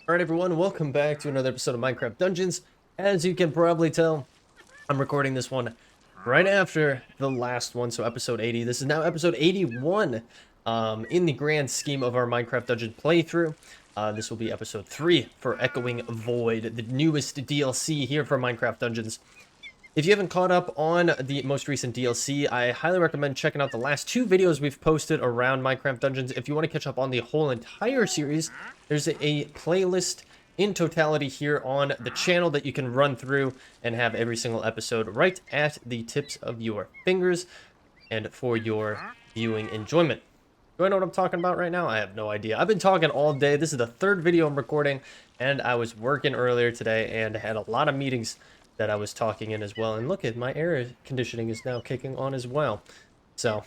Alright everyone, welcome back to another episode of Minecraft Dungeons. As you can probably tell, I'm recording this one right after the last one, so episode 80. This is now episode 81 in the grand scheme of our Minecraft Dungeon playthrough. This will be episode 3 for Echoing Void, the newest DLC here for Minecraft Dungeons. If you haven't caught up on the most recent DLC, I highly recommend checking out the last 2 videos we've posted around Minecraft Dungeons. If you want to catch up on the whole entire series, there's a playlist in totality here on the channel that you can run through and have every single episode right at the tips of your fingers and for your viewing enjoyment. Do I know what I'm talking about right now? I have no idea. I've been talking all day. This is the 3rd video I'm recording, and I was working earlier today and had a lot of meetings that I was talking in as well. And look at my air conditioning is now kicking on as well. So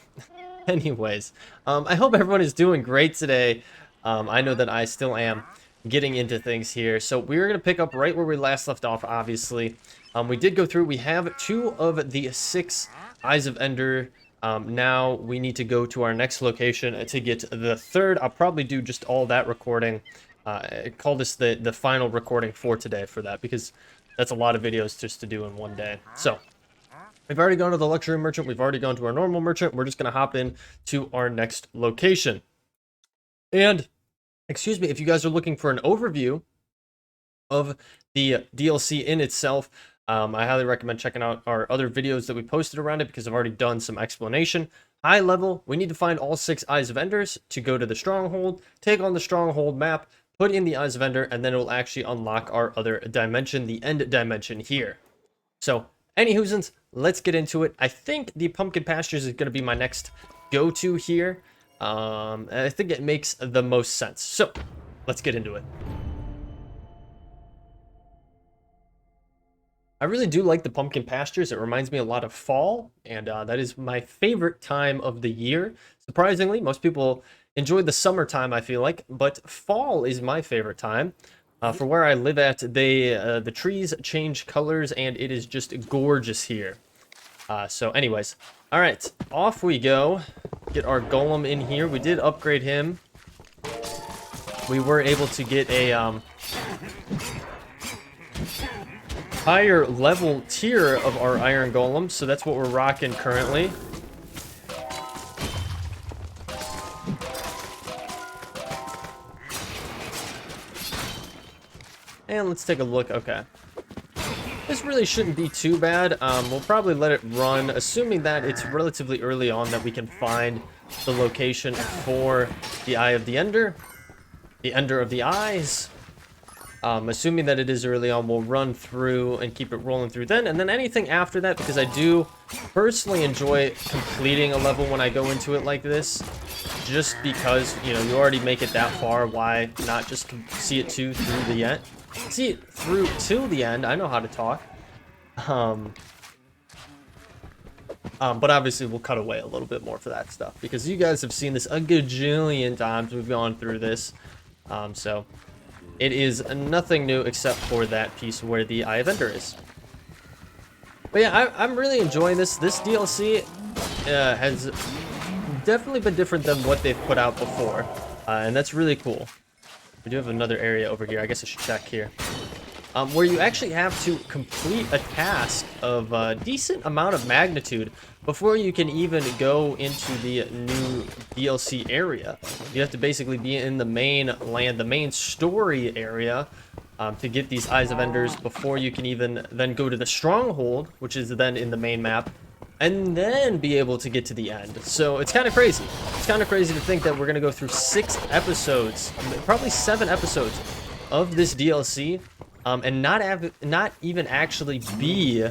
anyways, I hope everyone is doing great today. I know that I still am getting into things here. So we're going to pick up right where we last left off, obviously. We did go through. We have 2 of the 6 Eyes of Ender. Now we need to go to our next location to get the 3rd. I'll probably do just all that recording. Call this the final recording for today for that, because that's a lot of videos just to do in one day. So we've already gone to the luxury merchant. We've already gone to our normal merchant. We're just going to hop in to our next location. And excuse me, if you guys are looking for an overview of the DLC in itself, I highly recommend checking out our other videos that we posted around it, because I've already done some explanation. High level, we need to find all 6 Eyes of Enders to go to the stronghold, take on the stronghold map, put in the Eyes of Ender, and then it will actually unlock our other dimension, the end dimension here. So, anyhoosins, let's get into it. I think the Pumpkin Pastures is going to be my next go-to here. I think it makes the most sense. So, let's get into it. I really do like the Pumpkin Pastures. It reminds me a lot of fall, and that is my favorite time of the year. Surprisingly, most people enjoy the summertime, I feel like, but fall is my favorite time. For where I live at, the trees change colors, and it is just gorgeous here. So anyways, all right, off we go. Get our golem in here. We did upgrade him. We were able to get a higher level tier of our iron golem, so that's what we're rocking currently. And let's take a look. Okay, this really shouldn't be too bad. We'll probably let it run, assuming that it's relatively early on that we can find the location for the Eye of the Ender, the Ender of the Eyes. Assuming that it is early on, we'll run through and keep it rolling through then. And then anything after that, because I do personally enjoy completing a level when I go into it like this. Just because, you know, you already make it that far, why not just see it through the end? See it through till the end. I know how to talk. But obviously we'll cut away a little bit more for that stuff, because you guys have seen this a gajillion times. We've gone through this. So it is nothing new except for that piece where the Eye of Ender is. But yeah, I'm really enjoying this. This DLC has definitely been different than what they've put out before. And that's really cool. We do have another area over here. I guess I should check here. Where you actually have to complete a task of a decent amount of magnitude before you can even go into the new DLC area. You have to basically be in the main land, the main story area, to get these Eyes of Enders before you can even then go to the stronghold, which is then in the main map, and then be able to get to the end. So it's kind of crazy. It's kind of crazy to think that we're going to go through 6 episodes, probably 7 episodes of this DLC, and not even actually be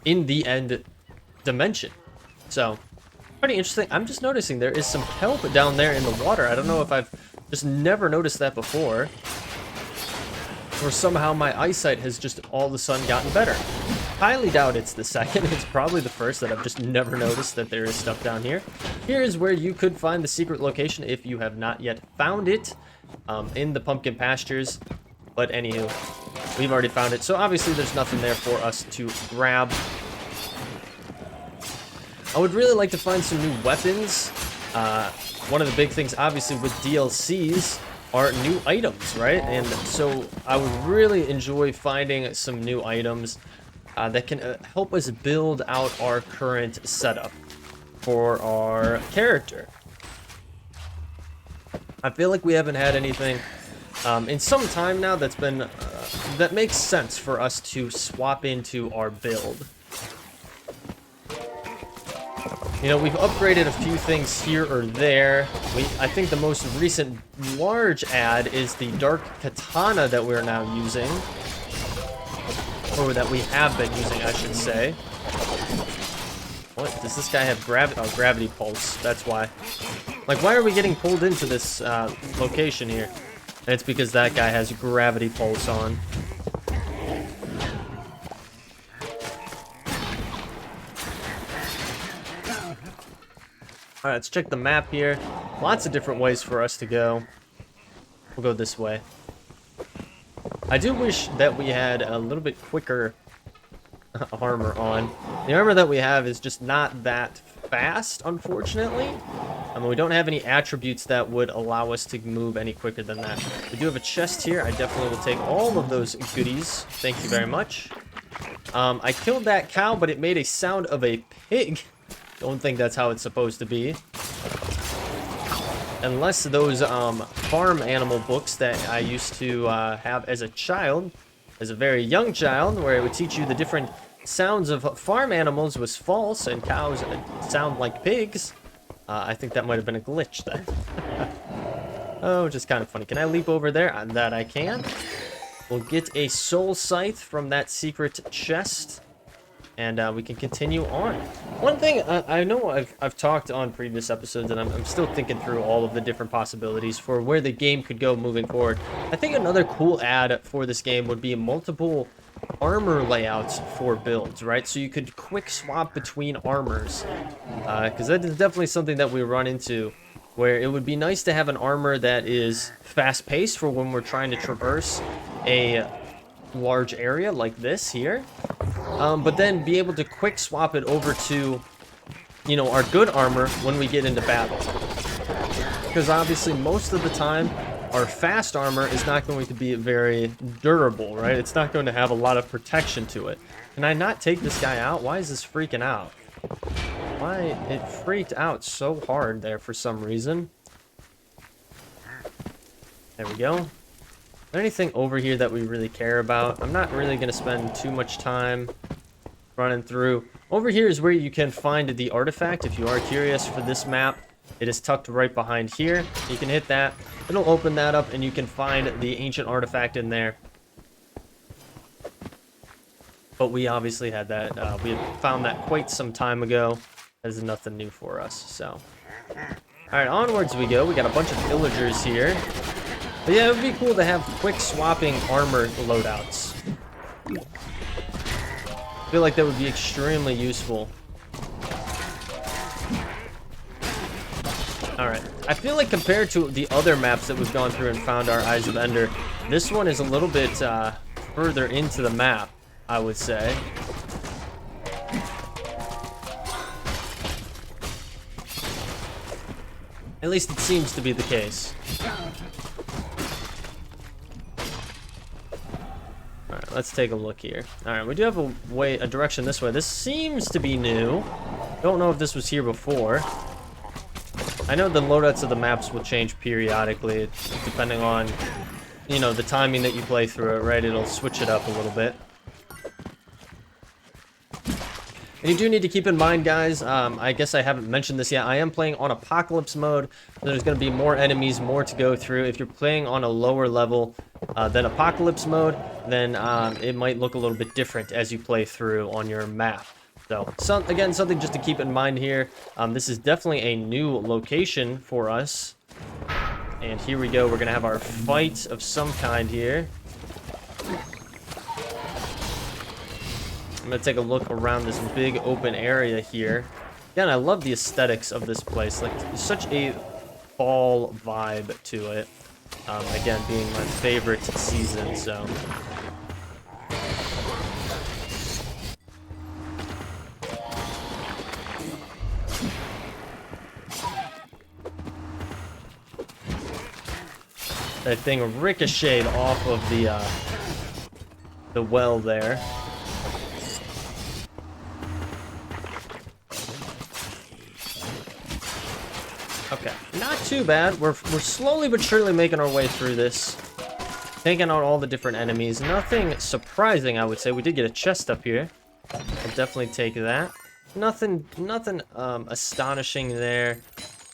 in the end dimension. So pretty interesting. I'm just noticing there is some kelp down there in the water. I don't know if I've just never noticed that before, or somehow my eyesight has just all of a sudden gotten better. Highly doubt it's the second. It's probably the first that I've just never noticed that there is stuff down here. Here's where you could find the secret location if you have not yet found it, in the Pumpkin Pastures. But anywho, we've already found it, so obviously there's nothing there for us to grab. I would really like to find some new weapons. One of the big things, obviously, with DLCs are new items, right? And so I would really enjoy finding some new items that can help us build out our current setup for our character. I feel like we haven't had anything in some time now that's been that makes sense for us to swap into our build. You know, we've upgraded a few things here or there. I think the most recent large add is the Dark Katana that we're now using. Or that we have been using, I should say. What? Does this guy have gravity pulse? That's why. Like, why are we getting pulled into this location here? And it's because that guy has gravity pulse on. Alright, let's check the map here. Lots of different ways for us to go. We'll go this way. I do wish that we had a little bit quicker armor on. The armor that we have is just not that fast, unfortunately. I mean, we don't have any attributes that would allow us to move any quicker than that. We do have a chest here. I definitely will take all of those goodies. Thank you very much. I killed that cow, but it made a sound of a pig. Don't think that's how it's supposed to be. Unless those farm animal books that I used to have as a child, as a very young child, where it would teach you the different sounds of farm animals was false and cows sound like pigs. I think that might have been a glitch then. Oh, just kind of funny. Can I leap over there? That I can. We'll get a soul scythe from that secret chest. And we can continue on. One thing I know I've talked on previous episodes, and I'm still thinking through all of the different possibilities for where the game could go moving forward. I think another cool add for this game would be multiple armor layouts for builds, right? So you could quick swap between armors, because that is definitely something that we run into, where it would be nice to have an armor that is fast-paced for when we're trying to traverse a large area like this here. But then be able to quick swap it over to, you know, our good armor when we get into battle. Because obviously most of the time, our fast armor is not going to be very durable, right? It's not going to have a lot of protection to it. Can I not take this guy out? Why is this freaking out? Why? It freaked out so hard there for some reason. There we go. Is there anything over here that we really care about? I'm not really going to spend too much time running through. Over here is where you can find the artifact if you are curious for this map. It is tucked right behind here. You can hit that. It'll open that up and you can find the ancient artifact in there. But we obviously had that. We had found that quite some time ago. That is nothing new for us, so. Alright, onwards we go. We got a bunch of villagers here. But yeah, it would be cool to have quick swapping armor loadouts. I feel like that would be extremely useful. Alright, I feel like compared to the other maps that we've gone through and found our Eyes of Ender, this one is a little bit further into the map, I would say. At least it seems to be the case. Alright, let's take a look here. Alright, we do have a direction this way. This seems to be new. Don't know if this was here before. I know the loadouts of the maps will change periodically, depending on, you know, the timing that you play through it, right? It'll switch it up a little bit. And you do need to keep in mind, guys, I guess I haven't mentioned this yet, I am playing on Apocalypse mode. There's going to be more enemies, more to go through. If you're playing on a lower level than Apocalypse mode, then it might look a little bit different as you play through on your map. So, again, something just to keep in mind here. This is definitely a new location for us. And here we go. We're going to have our fight of some kind here. I'm going to take a look around this big open area here. Again, I love the aesthetics of this place. Like, such a fall vibe to it. Again, being my favorite season, so... That thing ricocheted off of the well there. Okay, not too bad. We're slowly but surely making our way through this. Taking out all the different enemies. Nothing surprising, I would say. We did get a chest up here. I'll definitely take that. Nothing astonishing there.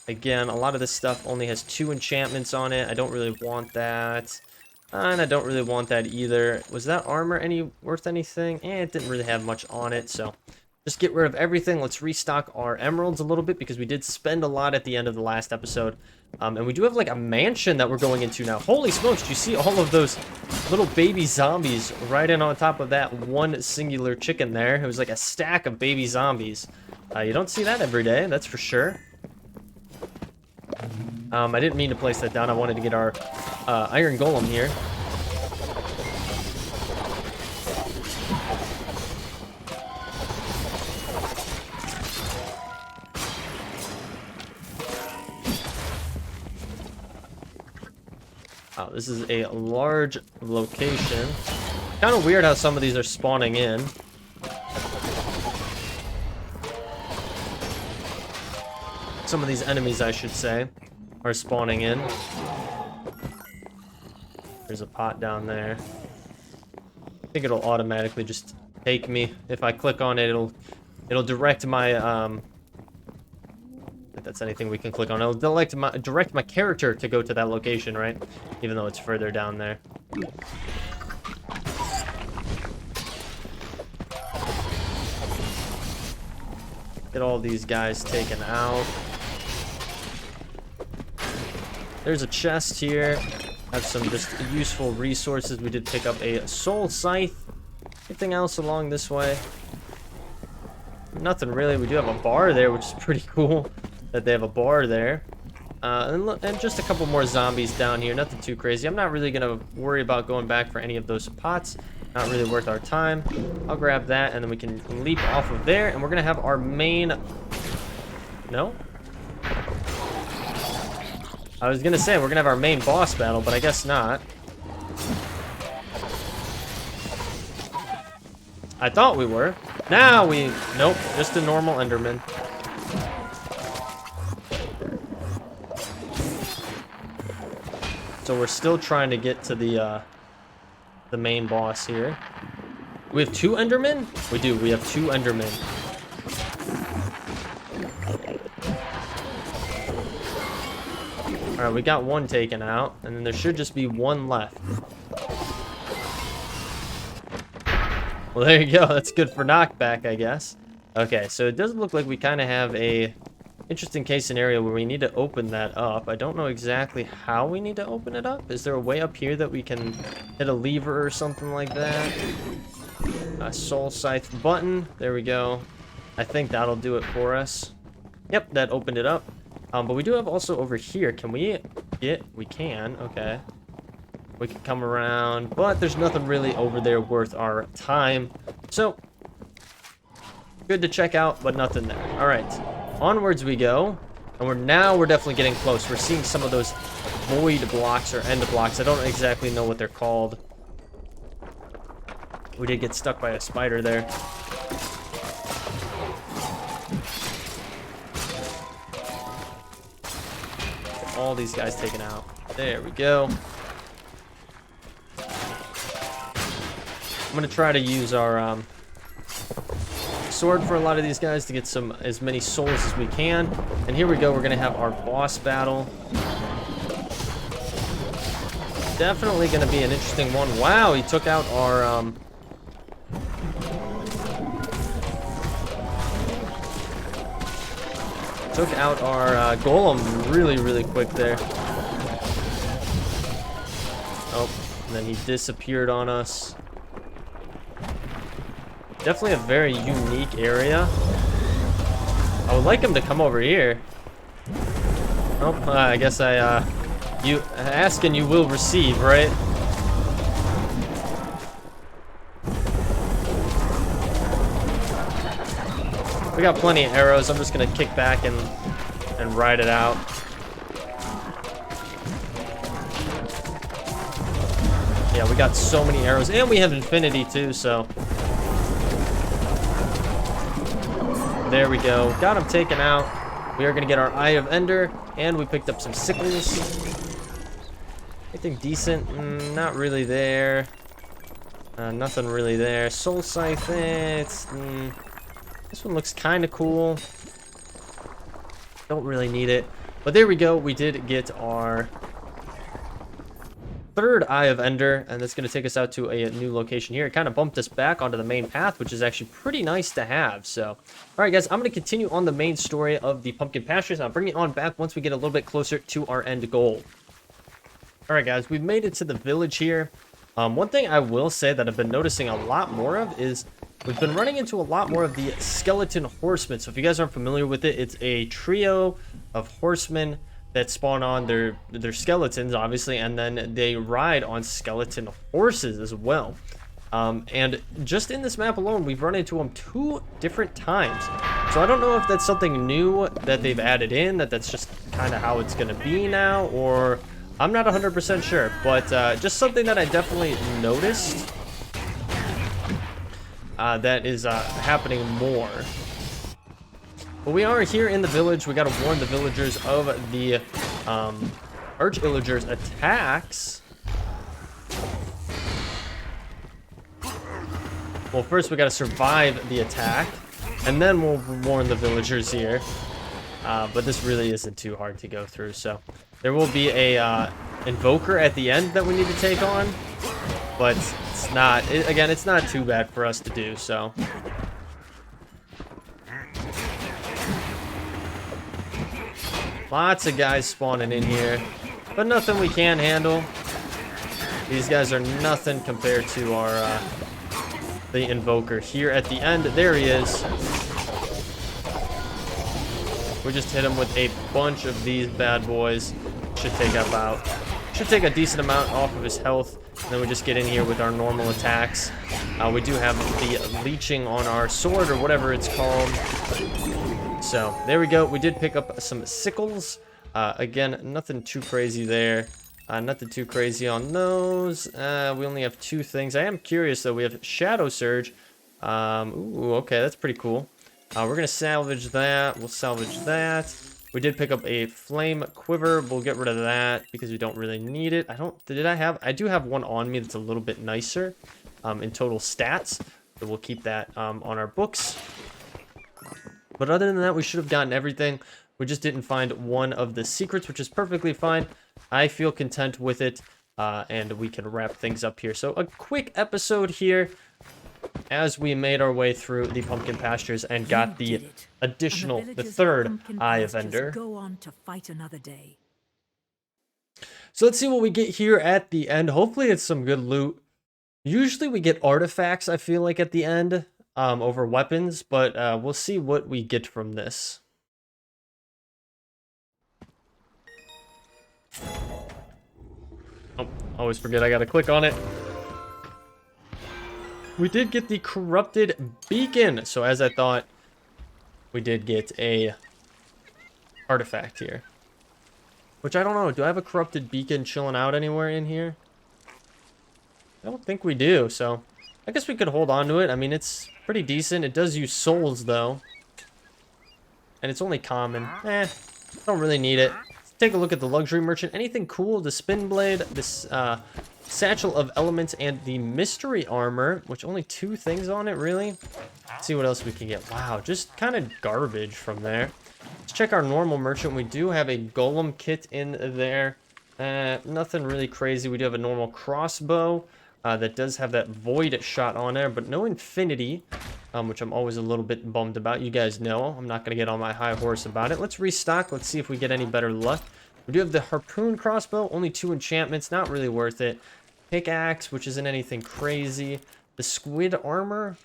Again, a lot of this stuff only has 2 enchantments on it. I don't really want that. And I don't really want that either. Was that armor worth anything? It didn't really have much on it, so just get rid of everything. Let's restock our emeralds a little bit because we did spend a lot at the end of the last episode. And we do have like a mansion that we're going into now. Holy smokes, do you see all of those little baby zombies right in on top of that one singular chicken there? It was like a stack of baby zombies. You don't see that every day, that's for sure. I didn't mean to place that down. I wanted to get our iron golem here. Wow, this is a large location. Kind of weird how some of these are spawning in. Some of these enemies, I should say, are spawning in. There's a pot down there. I think it'll automatically just take me. If I click on it, it'll direct my if that's anything we can click on. It'll direct my character to go to that location, right? Even though it's further down there. Get all these guys taken out. There's a chest here. Have some just useful resources. We did pick up a soul scythe. Anything else along this way? Nothing really. We do have a bar there, which is pretty cool that they have a bar there. And just a couple more zombies down here. Nothing too crazy. I'm not really going to worry about going back for any of those pots. Not really worth our time. I'll grab that, and then we can leap off of there. And we're going to have our main... No? I was going to say, we're going to have our main boss battle, but I guess not. I thought we were. Now we... Nope, just a normal Enderman. So we're still trying to get to the main boss here. We have 2 Endermen? We do, we have 2 Endermen. Alright, we got 1 taken out, and then there should just be 1 left. Well, there you go. That's good for knockback, I guess. Okay, so it does look like we kind of have a interesting case scenario where we need to open that up. I don't know exactly how we need to open it up. Is there a way up here that we can hit a lever or something like that? A soul scythe button. There we go. I think that'll do it for us. Yep, that opened it up. But we do have also over here. Can we get... We can. Okay. We can come around. But there's nothing really over there worth our time. So, good to check out, but nothing there. Alright. Onwards we go. And we're definitely getting close. We're seeing some of those void blocks or end blocks. I don't exactly know what they're called. We did get stuck by a spider there. Get all these guys taken out. There we go. I'm gonna try to use our sword for a lot of these guys to get as many souls as we can. And here we go. We're gonna have our boss battle. Definitely gonna be an interesting one. Wow, he took out our golem really quick there. Oh, and then he disappeared on us. Definitely a very unique area. I would like him to come over here. Oh, I guess you ask and you will receive, right? We got plenty of arrows. I'm just gonna kick back and ride it out. Yeah, we got so many arrows, and we have infinity too, so. There we go. Got him taken out. We are going to get our Eye of Ender, and we picked up some sickles. Anything decent? Not really there. Nothing really there. Soul Scythe, this one looks kind of cool. Don't really need it. But there we go. We did get our third Eye of Ender, and that's going to take us out to a new location here. It kind of bumped us back onto the main path, which is actually pretty nice to have. So, all right, guys, I'm going to continue on the main story of the Pumpkin Pastures. I'll bring it on back once we get a little bit closer to our end goal. All right, guys, we've made it to the village here. One thing I will say that I've been noticing a lot more of is we've been running into a lot more of the skeleton horsemen. So if you guys aren't familiar with it, it's a trio of horsemen that spawn on their skeletons, obviously, and then they ride on skeleton horses as well. And just in this map alone, we've run into them 2 different times. So I don't know if that's something new that they've added in, that's just kind of how it's going to be now, or I'm not 100% sure. But just something that I definitely noticed that is happening more. But we are here in the village. We got to warn the villagers of the arch-illagers' attacks. Well, first we got to survive the attack, and then we'll warn the villagers here. But this really isn't too hard to go through. So there will be a invoker at the end that we need to take on, but it's not. Again, it's not too bad for us to do. So. Lots of guys spawning in here, but nothing we can't handle. These guys are nothing compared to our the invoker here at the end. There he is. We just hit him with a bunch of these bad boys. Should take a decent amount off of his health. And then we just get in here with our normal attacks. We do have the leeching on our sword, or whatever it's called. So there we go. We did pick up some sickles. Again, nothing too crazy there. Nothing too crazy on those. We only have 2 things. I am curious though. We have Shadow Surge. Ooh, okay, that's pretty cool. We're gonna salvage that. We'll salvage that. We did pick up a flame quiver. We'll get rid of that because we don't really need it. I do have one on me that's a little bit nicer in total stats. So we'll keep that on our books. But other than that, we should have gotten everything. We just didn't find one of the secrets, which is perfectly fine. I feel content with it, and we can wrap things up here. So a quick episode here as we made our way through the Pumpkin Pastures and got the third Eye of Ender. Go on to fight another day. So let's see what we get here at the end. Hopefully it's some good loot. Usually we get artifacts, I feel like, at the end. Over weapons, but we'll see what we get from this. Oh, always forget I gotta click on it. We did get the corrupted beacon, so as I thought, we did get a artifact here. Which I don't know, do I have a corrupted beacon chilling out anywhere in here? I don't think we do, so I guess we could hold on to it. I mean, it's pretty decent. It does use souls, though. And it's only common. Don't really need it. Let's take a look at the luxury merchant. Anything cool? The spin blade, this satchel of elements, and the mystery armor, which only 2 things on it, really. Let's see what else we can get. Wow, just kind of garbage from there. Let's check our normal merchant. We do have a golem kit in there. Nothing really crazy. We do have a normal crossbow. That does have that void shot on there, but no infinity, which I'm always a little bit bummed about. You guys know I'm not going to get on my high horse about it. Let's restock. Let's see if we get any better luck. We do have the harpoon crossbow, only 2 enchantments, not really worth it. Pickaxe, which isn't anything crazy. The squid armor,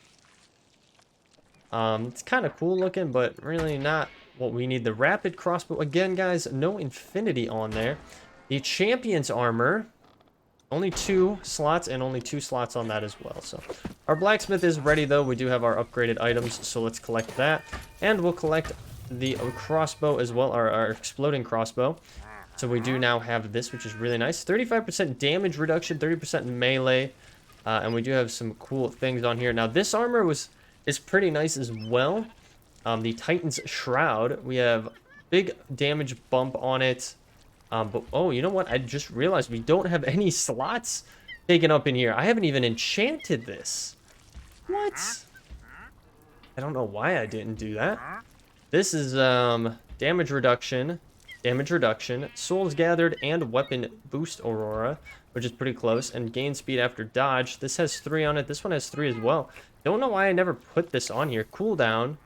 it's kind of cool looking, but really not what we need. The rapid crossbow, again, guys, no infinity on there. The champion's armor, only 2 slots, and only 2 slots on that as well. So our blacksmith is ready, though. We do have our upgraded items, so let's collect that. And we'll collect the crossbow as well, our exploding crossbow. So we do now have this, which is really nice. 35% damage reduction, 30% melee. And we do have some cool things on here. Now, this armor is pretty nice as well. The Titan's Shroud. We have big damage bump on it. But, oh, you know what? I just realized we don't have any slots taken up in here. I haven't even enchanted this. What? I don't know why I didn't do that. This is damage reduction, souls gathered, and weapon boost aurora, which is pretty close, and gain speed after dodge. This has 3 on it. This one has 3 as well. Don't know why I never put this on here. Cooldown.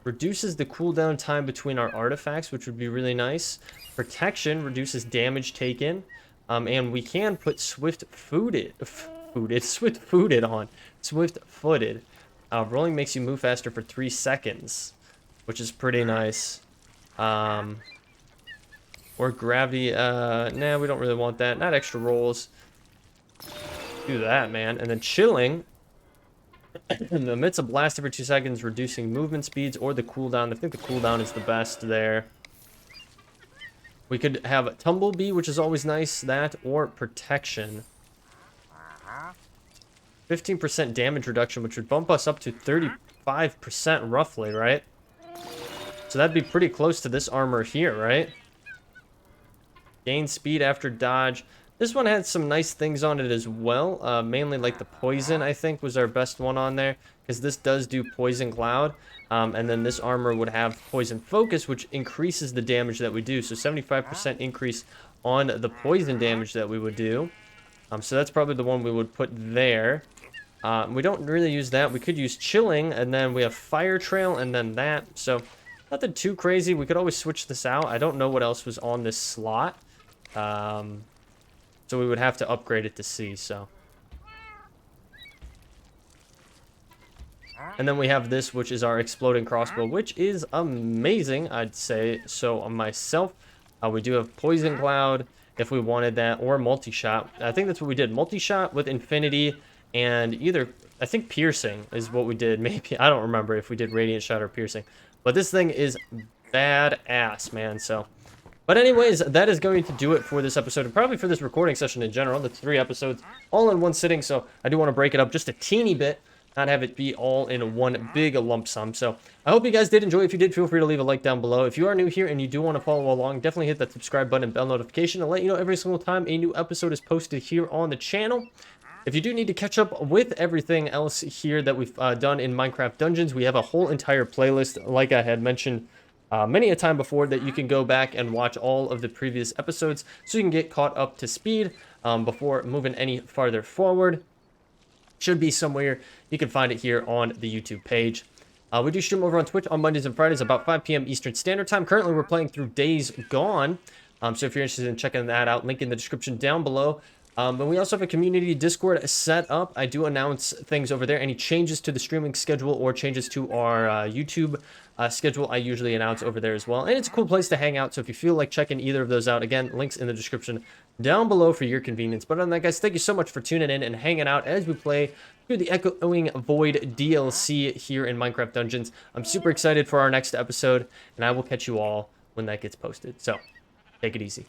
Reduces the cooldown time between our artifacts, which would be really nice. Protection reduces damage taken. And we can put swift-footed on. Swift-footed. Rolling makes you move faster for 3 seconds, which is pretty nice. Or gravity. Nah, we don't really want that. Not extra rolls. Do that, man. And then chilling. Emits a blast every 2 seconds, reducing movement speeds or the cooldown. I think the cooldown is the best there. We could have Tumblebee, which is always nice. That or protection. 15% damage reduction, which would bump us up to 35% roughly, right? So that'd be pretty close to this armor here, right? Gain speed after dodge. This one had some nice things on it as well. Mainly like the poison, I think, was our best one on there. Because this does do poison cloud. And then this armor would have poison focus, which increases the damage that we do. So 75% increase on the poison damage that we would do. So that's probably the one we would put there. We don't really use that. We could use chilling, and then we have fire trail, and then that. So nothing too crazy. We could always switch this out. I don't know what else was on this slot. So we would have to upgrade it to C, so. And then we have this, which is our exploding crossbow, which is amazing, I'd say. So myself, we do have poison cloud if we wanted that, or multi-shot. I think that's what we did. Multi-shot with infinity and either, I think piercing is what we did. Maybe, I don't remember if we did radiant shot or piercing. But this thing is badass, man, so. But anyways, that is going to do it for this episode, and probably for this recording session in general. That's 3 episodes, all in one sitting, so I do want to break it up just a teeny bit, not have it be all in one big lump sum. So I hope you guys did enjoy. If you did, feel free to leave a like down below. If you are new here and you do want to follow along, definitely hit that subscribe button and bell notification to let you know every single time a new episode is posted here on the channel. If you do need to catch up with everything else here that we've done in Minecraft Dungeons, we have a whole entire playlist, like I had mentioned many a time before, that you can go back and watch all of the previous episodes so you can get caught up to speed before moving any farther forward. Should be somewhere. You can find it here on the YouTube page. We do stream over on Twitch on Mondays and Fridays about 5 p.m. Eastern Standard Time. Currently, we're playing through Days Gone. So if you're interested in checking that out, link in the description down below. And we also have a community Discord set up. I do announce things over there. Any changes to the streaming schedule or changes to our YouTube schedule, I usually announce over there as well. And it's a cool place to hang out. So if you feel like checking either of those out, again, links in the description down below for your convenience. But other than that, guys, thank you so much for tuning in and hanging out as we play through the Echoing Void DLC here in Minecraft Dungeons. I'm super excited for our next episode, and I will catch you all when that gets posted. So take it easy.